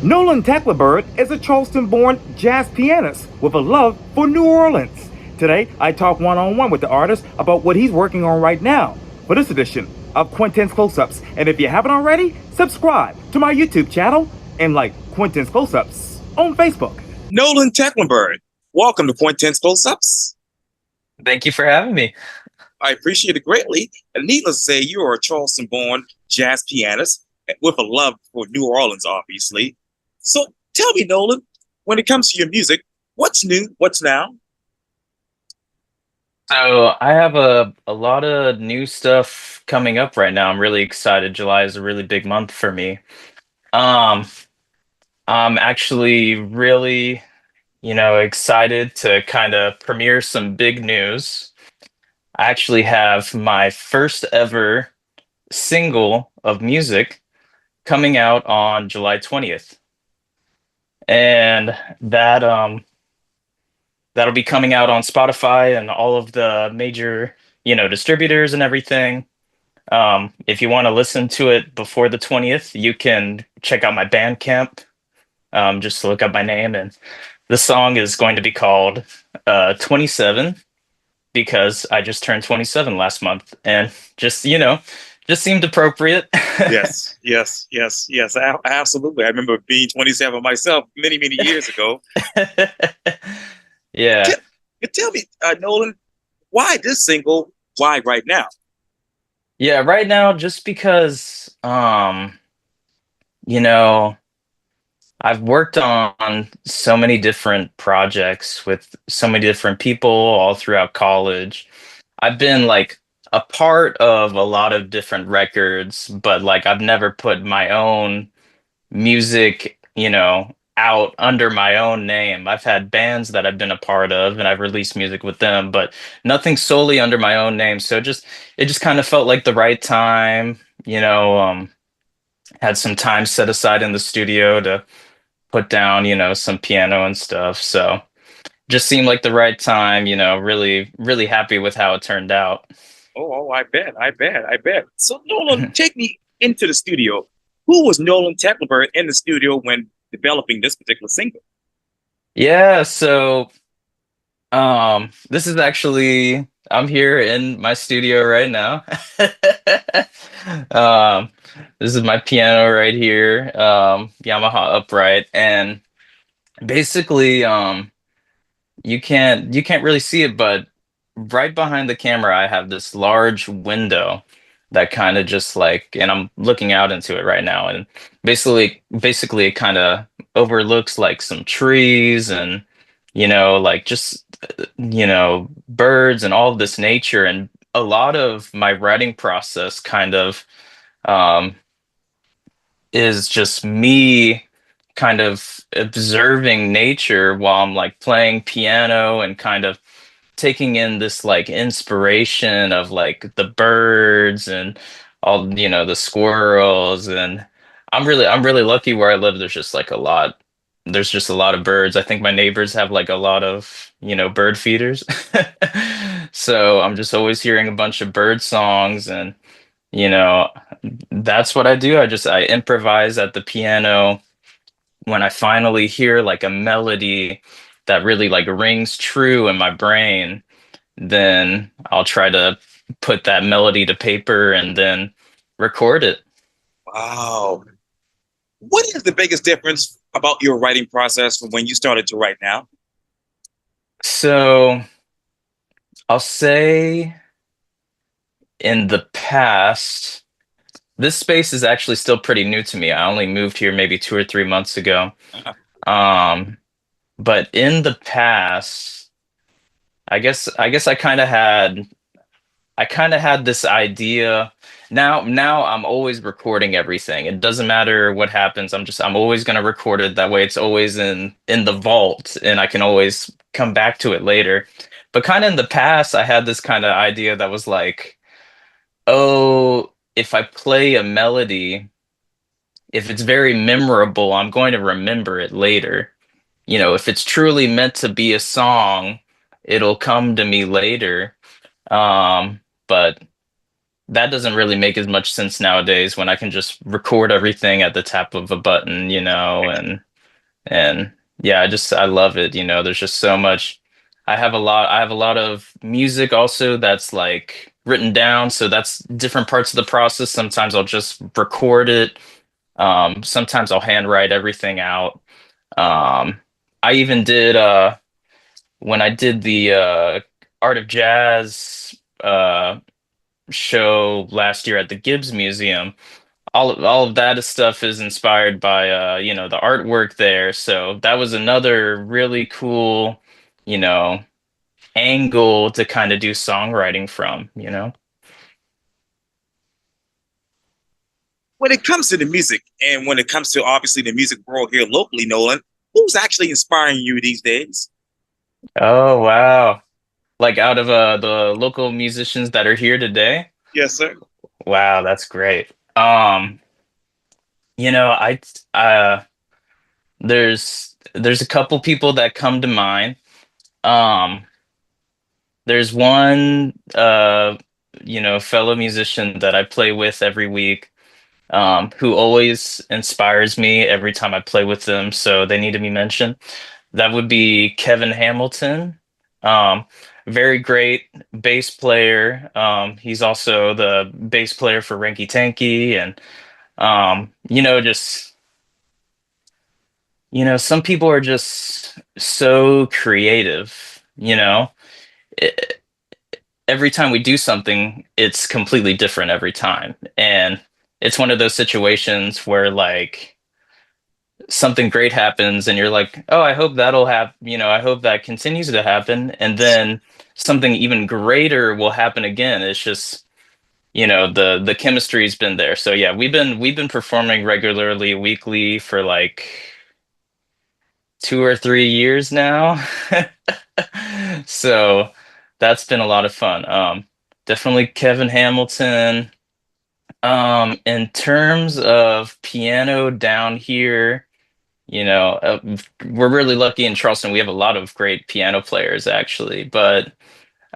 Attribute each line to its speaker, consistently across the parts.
Speaker 1: Nolan Tecklenburg is a Charleston-born jazz pianist with a love for New Orleans. Today, I talk one-on-one with the artist about what he's working on right now for this edition of Quintin's Close-Ups. And if you haven't already, subscribe to my YouTube channel and like Quintin's Close-Ups on Facebook.
Speaker 2: Nolan Tecklenburg, welcome to Quintin's Close-Ups.
Speaker 3: Thank you for having me.
Speaker 2: I appreciate it greatly. And needless to say, you are a Charleston-born jazz pianist with a love for New Orleans, obviously. So tell me, Nolan, when it comes to your music, what's new? What's now?
Speaker 3: So I have a lot of new stuff coming up right now. I'm really excited. July is a really big month for me. Um, I'm actually really, excited to kind of premiere some big news. I actually have my first ever single of music coming out on July 20th. And that'll be coming out on Spotify and all of the major, distributors and everything. If you want to listen to it before the 20th, you can check out my Bandcamp. Just look up my name, and the song is going to be called 27 because I just turned 27 last month, and just seemed appropriate.
Speaker 2: Yes. Absolutely. I remember being 27 myself many, many years ago.
Speaker 3: Yeah.
Speaker 2: Tell me, Nolan, why this single? Why right now?
Speaker 3: Yeah, right now, just because, you know, I've worked on so many different projects with so many different people all throughout college. I've been like a part of a lot of different records, but like I've never put my own music, out under my own name. I've had bands that I've been a part of and I've released music with them, but nothing solely under my own name. So it just kind of felt like the right time, had some time set aside in the studio to put down, some piano and stuff. So just seemed like the right time, really, really happy with how it turned out.
Speaker 2: I bet. So Nolan, take me into the studio. Who was Nolan Tecklenburg in the studio when developing this particular single?
Speaker 3: Yeah, so this is actually I'm here in my studio right now. um this is my piano right here, Yamaha upright, and basically you can't really see it, but right behind the camera I have this large window that kind of just like, and I'm looking out into it right now, and basically it kind of overlooks like some trees and like just birds and all of this nature, and a lot of my writing process kind of um is just me kind of observing nature while I'm like playing piano and kind of taking in this like inspiration of like the birds and all, the squirrels. And I'm really lucky where I live. There's just a lot of birds. I think my neighbors have like a lot of, bird feeders. So I'm just always hearing a bunch of bird songs, and you know that's what I do. I improvise at the piano. When I finally hear like a melody that really like rings true in my brain, then I'll try to put that melody to paper and then record it.
Speaker 2: Wow. What is the biggest difference about your writing process from when you started to write now?
Speaker 3: So I'll say in the past, this space is actually still pretty new to me. I only moved here maybe 2 or 3 months ago.
Speaker 2: Uh,
Speaker 3: Um, but in the past, I guess I kind of had this idea. Now I'm always recording everything. It doesn't matter what happens. I'm always going to record it. That way it's always in the vault and I can always come back to it later. But kind of in the past, I had this kind of idea that was like, oh, if I play a melody, if it's very memorable, I'm going to remember it later. If it's truly meant to be a song, it'll come to me later. But that doesn't really make as much sense nowadays when I can just record everything at the tap of a button, and yeah, I love it, there's just so much. I have a lot of music also that's like written down, so that's different parts of the process. Sometimes I'll just record it. Sometimes I'll handwrite everything out. Um, I even did when I did the Art of Jazz show last year at the Gibbs Museum. All of that stuff is inspired by the artwork there. So that was another really cool, you know, angle to kind of do songwriting from.
Speaker 2: When it comes to the music, and when it comes to obviously the music world here locally, Nolan, who's actually inspiring you these days?
Speaker 3: Oh wow. Like out of the local musicians that are here today.
Speaker 2: Yes, sir.
Speaker 3: Wow, that's great. You know, I uh there's a couple people that come to mind. Um there's one fellow musician that I play with every week, who always inspires me every time I play with them, so they need to be mentioned. That would be Kevin Hamilton. Um, Very great bass player. He's also the bass player for Rinky Tanky, and just some people are just so creative. It, every time we do something, it's completely different every time, and it's one of those situations where like something great happens and you're like, oh, I hope that'll happen, I hope that continues to happen, and then something even greater will happen again. It's just, the chemistry's been there. So yeah, we've been performing regularly weekly for like 2 or 3 years now. So that's been a lot of fun. Definitely Kevin Hamilton. In terms of piano down here, we're really lucky in Charleston. We have a lot of great piano players, actually. But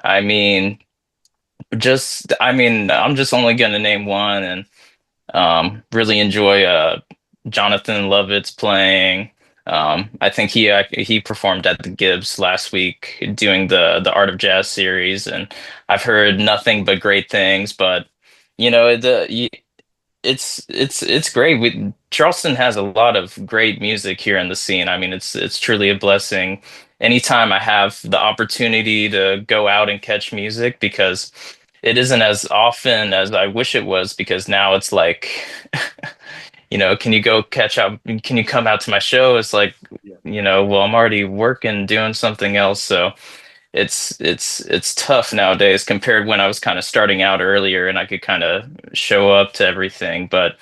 Speaker 3: I mean, I'm just only going to name one, and really enjoy Jonathan Lovett's playing. I think he performed at the Gibbs last week doing the Art of Jazz series, and I've heard nothing but great things. But it's great. Charleston has a lot of great music here in the scene. I mean, it's truly a blessing anytime I have the opportunity to go out and catch music, because it isn't as often as I wish it was, because now it's like, can you go catch up? Can you come out to my show? It's like,
Speaker 2: Yeah.
Speaker 3: well, I'm already working, doing something else. So it's tough nowadays compared when I was kind of starting out earlier and I could kind of show up to everything. But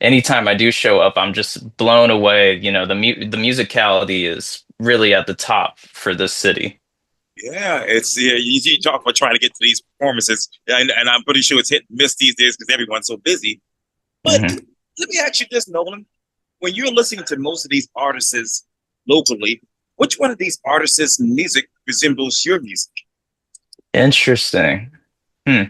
Speaker 3: anytime I do show up, I'm just blown away. The musicality is really at the top for this city.
Speaker 2: Yeah, it's yeah. You talk about trying to get to these performances, and I'm pretty sure it's hit and miss these days because everyone's so busy. But
Speaker 3: Hmm.
Speaker 2: let me ask you this, Nolan: when you're listening to most of these artists locally, which one of these artists' music resembles your music?
Speaker 3: Interesting. Hmm.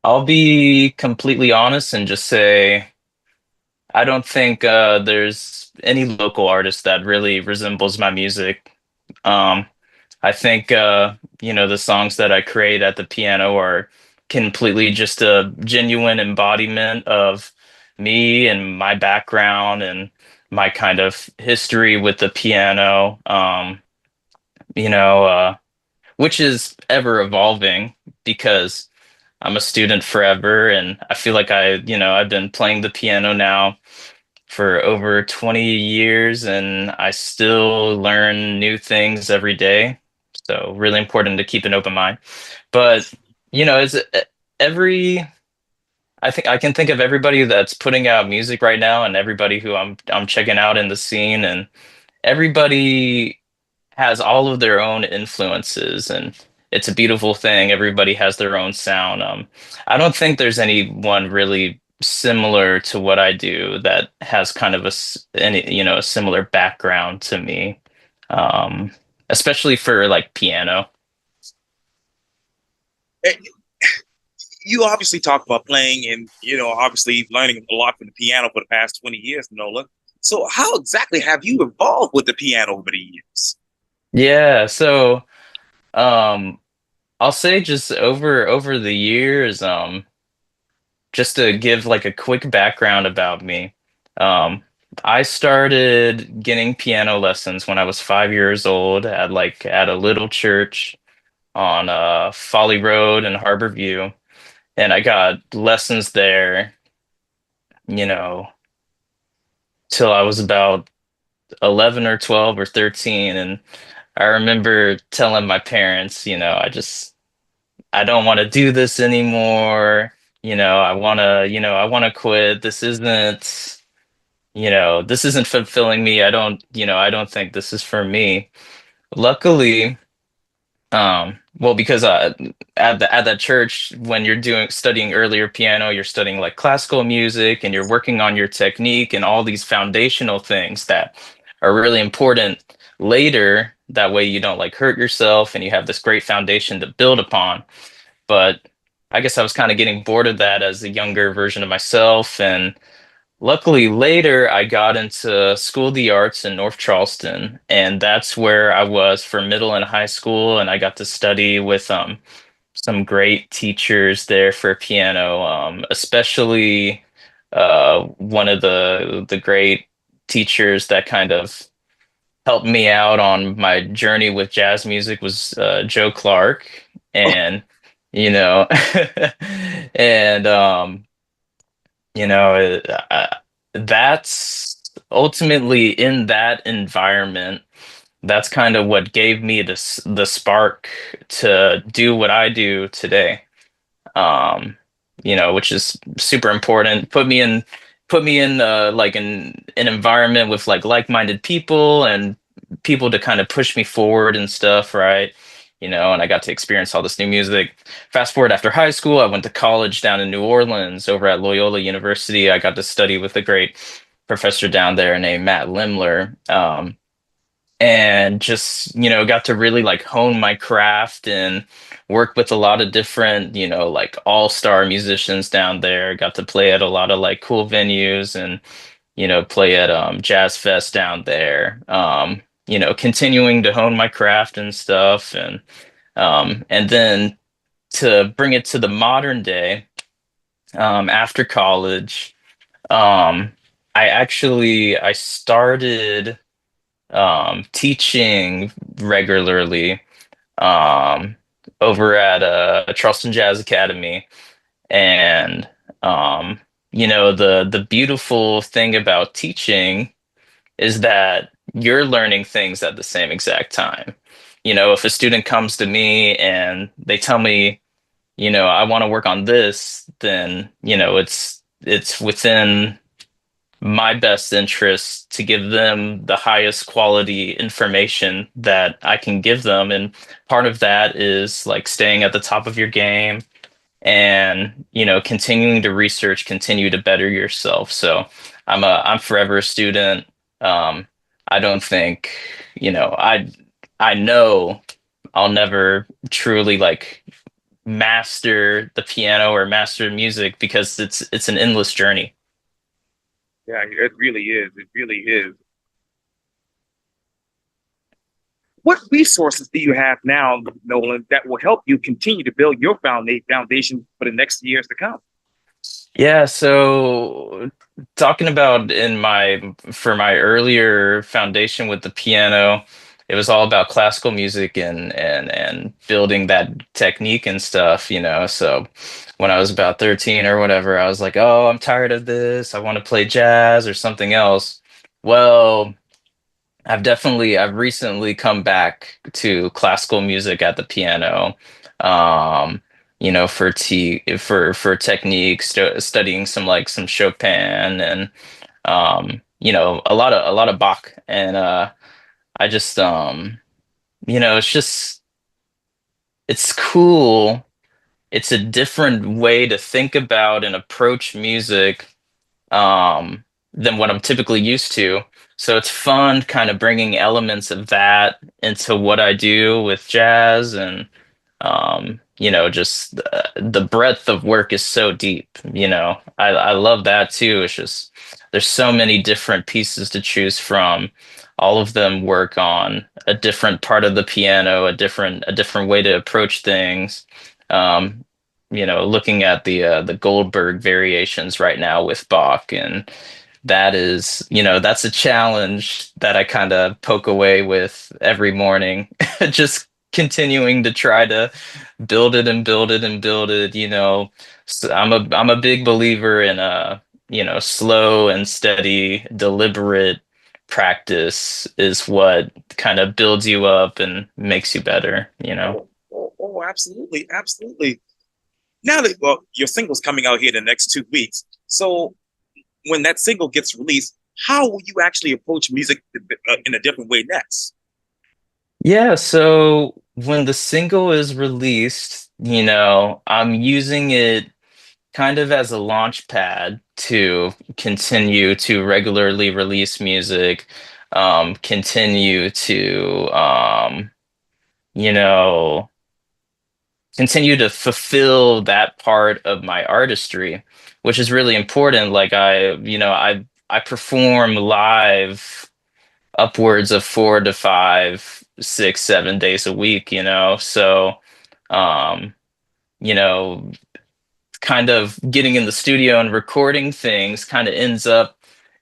Speaker 3: I'll be completely honest and just say I don't think there's any local artist that really resembles my music. Um, I think the songs that I create at the piano are completely just a genuine embodiment of me and my background and my kind of history with the piano. You know, which is ever evolving, because I'm a student forever, and I feel like I've been playing the piano now for over 20 years, and I still learn new things every day. So really important to keep an open mind. But, it's every I think I can think of everybody that's putting out music right now, and everybody who I'm checking out in the scene, and everybody has all of their own influences, and it's a beautiful thing. Everybody has their own sound. I don't think there's anyone really similar to what I do that has kind of a similar background to me. Um, especially for like piano.
Speaker 2: Eh, You obviously talk about playing and, obviously learning a lot from the piano for the past 20 years, Nolan. So how exactly have you evolved with the piano over the years?
Speaker 3: Yeah, so um I'll say just over the years, just to give like a quick background about me. Um, I started getting piano lessons when I was 5 years old at at a little church on Folly Road in Harbor View, and I got lessons there, you know, till I was about 11 or 12 or 13, and I remember telling my parents, I don't want to do this anymore. I want to quit. This isn't fulfilling me. I don't think this is for me. Luckily, well, because at that church, when you're doing studying earlier piano, you're studying like classical music and you're working on your technique and all these foundational things that are really important later. That way you don't like hurt yourself and you have this great foundation to build upon. But I guess I was kind of getting bored of that as a younger version of myself. And luckily, later I got into School of the Arts in North Charleston, and that's where I was for middle and high school. And I got to study with some great teachers there for piano, especially one of the great teachers that kind of helped me out on my journey with jazz music was Joe Clark,
Speaker 2: Oh,
Speaker 3: and you know, and you know, that's ultimately in that environment. That's kind of what gave me the spark to do what I do today. Um, which is super important. Put me in like an environment with like-minded people and people to kind of push me forward and stuff, right? And I got to experience all this new music. Fast forward after high school, I went to college down in New Orleans over at Loyola University. I got to study with a great professor down there named Matt Limler. And just got to really like hone my craft and work with a lot of different like all-star musicians down there. Got to play at a lot of like cool venues and play at Jazz Fest down there. Continuing to hone my craft and stuff, and then to bring it to the modern day, after college, um I started teaching regularly um, over at Charleston Jazz Academy. And the beautiful thing about teaching is that you're learning things at the same exact time. If a student comes to me and they tell me, I want to work on this, then it's within my best interest to give them the highest quality information that I can give them. And part of that is like staying at the top of your game and, continuing to research, continue to better yourself. So I'm forever a student. Um, I don't think, I know I'll never truly like master the piano or master music because it's an endless journey.
Speaker 2: yeah, it really is. It really is. What resources do you have now, Nolan, that will help you continue to build your foundation for the next years to come?
Speaker 3: Yeah, so talking about in my for my earlier foundation with the piano, it was all about classical music and building that technique and stuff, So when I was about 13 or whatever, I was like, "Oh, I'm tired of this. I want to play jazz or something else." Well, I've recently come back to classical music at the piano. For technique, studying some Chopin and a lot of Bach. And I just it's cool. It's a different way to think about and approach music than what I'm typically used to. So it's fun kind of bringing elements of that into what I do with jazz. And just the breadth of work is so deep. I love that too. It's just there's so many different pieces to choose from. All of them work on a different part of the piano, a different way to approach things. um Looking at the Goldberg variations right now with Bach, and that's a challenge that I kind of poke away with every morning. Just continuing to try to build it and build it and build it. So I'm a big believer in slow and steady, deliberate practice is what kind of builds you up and makes you better.
Speaker 2: Oh, absolutely, absolutely. Now that well, your single's coming out here in the next 2 weeks, so when that single gets released, how will you actually approach music in a different way next?
Speaker 3: Yeah, so when the single is released, I'm using it kind of as a launch pad to continue to regularly release music, continue to, you know, continue to fulfill that part of my artistry, which is really important. Like I perform live upwards of 4 to 5, 6, 7 days a week. So, um, you know, kind of getting in the studio and recording things kind of ends up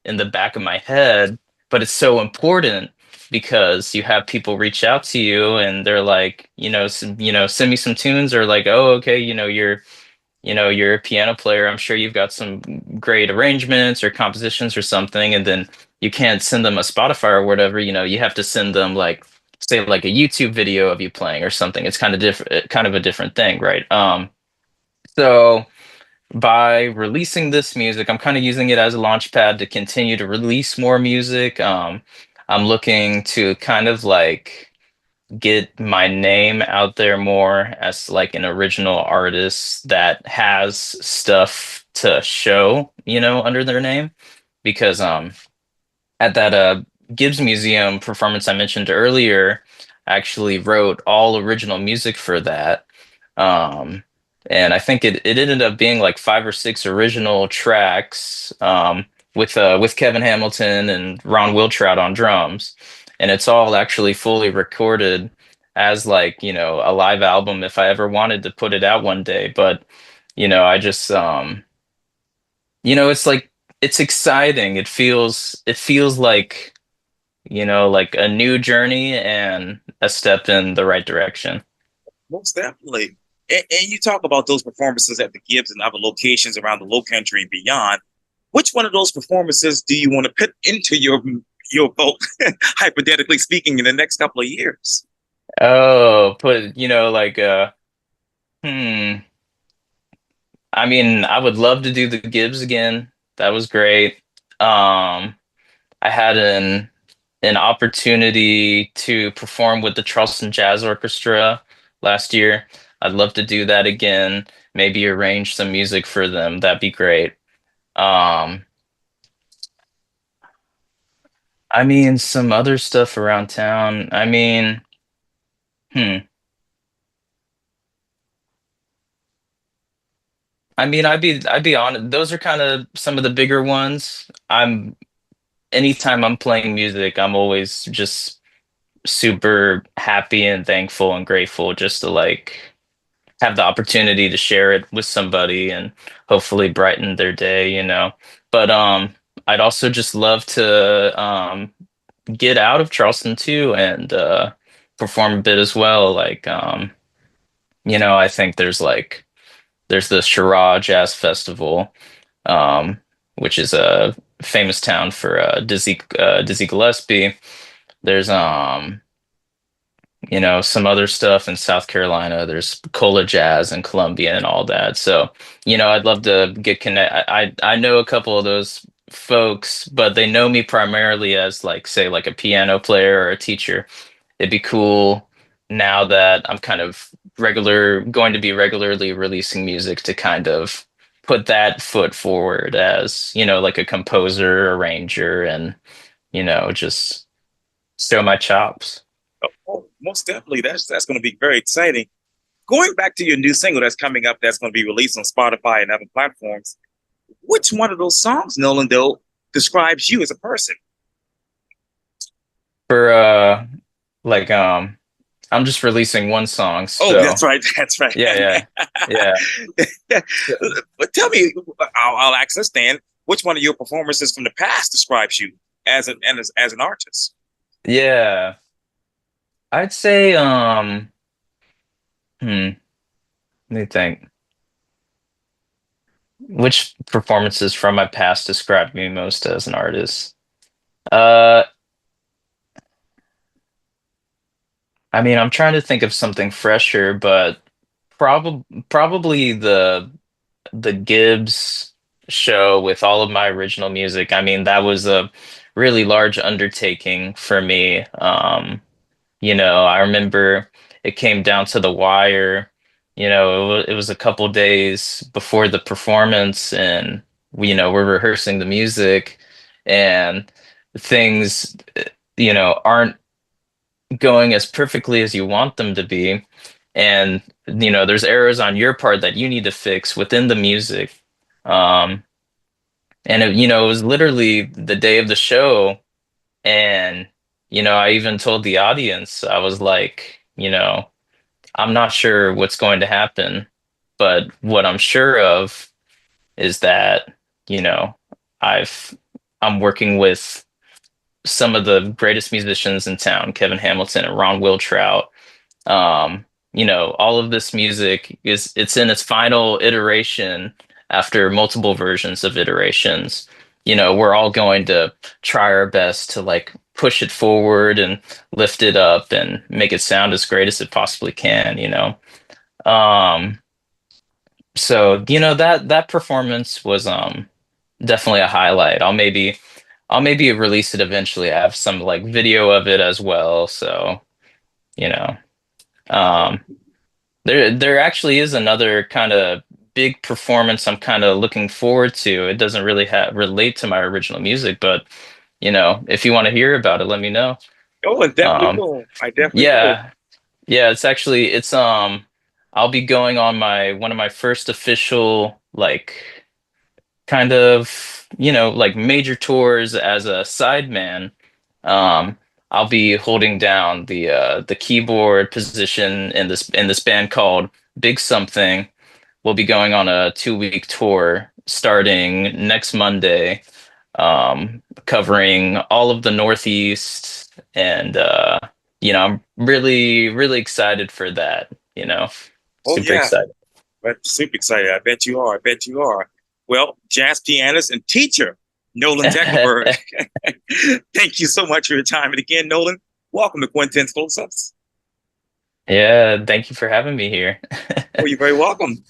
Speaker 3: in the back of my head, but it's so important because you have people reach out to you and they're like, send me some tunes, or like, oh, okay, you're a piano player. I'm sure you've got some great arrangements or compositions or something. And then you can't send them a Spotify or whatever, you have to send them like, say, like a YouTube video of you playing or something. It's kind of different, kind of a different thing, right? So by releasing this music, I'm kind of using it as a launch pad to continue to release more music. I'm looking to kind of like get my name out there more as like an original artist that has stuff to show, under their name. Because at that Gibbs Museum performance I mentioned earlier, I actually wrote all original music for that. Um, and I think it ended up being like 5 or 6 original tracks, with Kevin Hamilton and Ron Wiltrout on drums. And it's all actually fully recorded as like, a live album if I ever wanted to put it out one day. But, I just it's like it's exciting. It feels like a new journey and a step in the right direction.
Speaker 2: Most definitely. And you talk about those performances at the Gibbs and other locations around the Low Country and beyond. Which one of those performances do you want to put into your boat, hypothetically speaking, in the next couple of years?
Speaker 3: Oh, put, like hmm. I mean, I would love to do the Gibbs again. That was great. I had an opportunity to perform with the Charleston Jazz Orchestra last year. I'd love to do that again. Maybe arrange some music for them. That'd be great. Um, I mean, some other stuff around town. I mean, hmm. I'd be on. Those are kind of some of the bigger ones. Anytime I'm playing music, I'm always just super happy and thankful and grateful just to like have the opportunity to share it with somebody and hopefully brighten their day. But I'd also just love to get out of Charleston too and perform a bit as well. Like I think there's the Shiraz Jazz Festival, which is a famous town for Dizzy Gillespie. There's some other stuff in South Carolina. There's Cola Jazz in Columbia and all that. So, I'd love to get connect. I know a couple of those folks, but they know me primarily as like, say, like a piano player or a teacher. It'd be cool now that I'm kind of going to be regularly releasing music to kind of put that foot forward as, like a composer, arranger, and just show my chops.
Speaker 2: Oh, most definitely. That's going to be very exciting. Going back to your new single that's coming up, that's going to be released on Spotify and other platforms. Which one of those songs, Nolan, though, describes you as a person?
Speaker 3: For like I'm just releasing one song,
Speaker 2: Oh,
Speaker 3: so
Speaker 2: that's right. That's right.
Speaker 3: yeah, yeah, yeah.
Speaker 2: But tell me, I'll ask this, Dan. Which one of your performances from the past describes you as an artist?
Speaker 3: Yeah. I'd say let me think. Which performances from my past describe me most as an artist? Uh I mean, I'm trying to think of something fresher, but probably the Gibbs show with all of my original music. I mean, that was a really large undertaking for me. I remember it came down to the wire. It was a couple days before the performance, and we're rehearsing the music, and things, aren't going as perfectly as you want them to be. And, there's errors on your part that you need to fix within the music. Um, and it was literally the day of the show. And, I even told the audience, I was like, I'm not sure what's going to happen, but what I'm sure of is that, you know, I've I'm working with some of the greatest musicians in town, Kevin Hamilton and Ron Wiltrout. All of this music it's in its final iteration after multiple versions of iterations. We're all going to try our best to like push it forward and lift it up and make it sound as great as it possibly can. Um, so that performance was definitely a highlight. I'll maybe release it eventually. I have some like video of it as well. So, you know. Um, there actually is another kind of big performance I'm kind of looking forward to. It doesn't really relate to my original music, but if you want to hear about it, let me know.
Speaker 2: Oh, I definitely
Speaker 3: Um,
Speaker 2: will. I definitely will.
Speaker 3: yeah, yeah, it's I'll be going on my one of my first official like kind of, like major tours as a sideman. Um, I'll be holding down the keyboard position in this band called Big Something. We'll be going on a 2-week tour starting next Monday, covering all of the Northeast, and I'm really, really excited for that.
Speaker 2: Oh,
Speaker 3: Super
Speaker 2: yeah.
Speaker 3: excited.
Speaker 2: But super excited. I bet you are. I bet you are. Well, jazz pianist and teacher, Nolan Tecklenburg. Thank you so much for your time. And again, Nolan, welcome to Quintin's Close Ups.
Speaker 3: Yeah, thank you for having me here.
Speaker 2: Oh, you're very welcome.